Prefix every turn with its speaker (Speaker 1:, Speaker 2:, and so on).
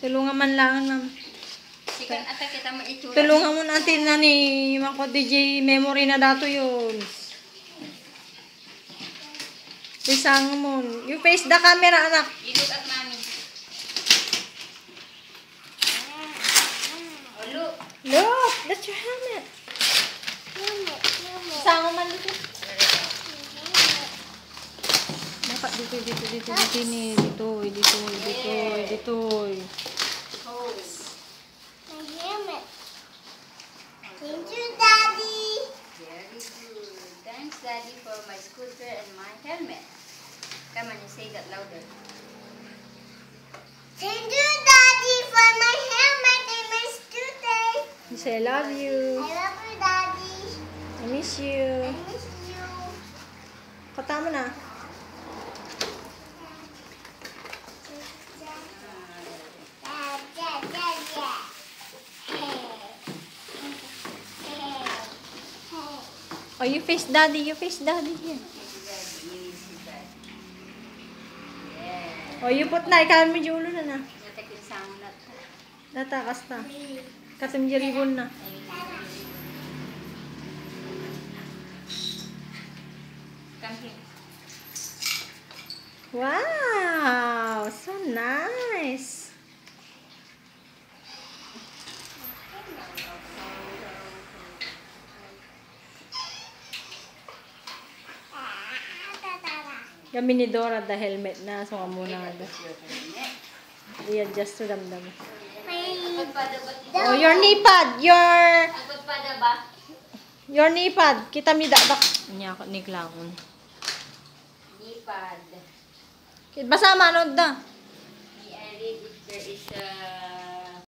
Speaker 1: Tulungan man lang, ma'am.
Speaker 2: Sikan ata kita maitsura.
Speaker 1: Tulungan mo natin na ni Mako DJ memory na dato yun. Isang mo. You face the camera, anak.
Speaker 2: You look at mommy. Oh, look.
Speaker 1: Look, that's your helmet. Isang mo man dito. Dapat dito. Dito.
Speaker 3: My helmet. Thank you, Daddy.
Speaker 2: Very good. Thanks, Daddy, for my scooter and my helmet. Come on, you say that louder.
Speaker 3: Thank you, Daddy, for my helmet and my scooter.
Speaker 1: You say, I love you.
Speaker 3: I love you, Daddy.
Speaker 1: I miss
Speaker 3: I
Speaker 1: you.
Speaker 3: miss you.
Speaker 1: Kata mo na. Oh, you face daddy here. Oh, you put na. Ikaw mo julo na na.
Speaker 2: Natakin sa mo na ito.
Speaker 1: Natakas na. Kasim jiribon na.
Speaker 2: Come here.
Speaker 1: Wow! So nice! Kami ni Dora the helmet na. So, muna nga. I-adjust to damdam.
Speaker 2: Agpadpada ba?
Speaker 1: Oh, your knee pad!
Speaker 2: Agpadpada ba?
Speaker 1: Your knee pad! Kita mi dakdak. Niya, ni Klangon.
Speaker 2: Lipad.
Speaker 1: Basa manod na.
Speaker 2: I read if there is a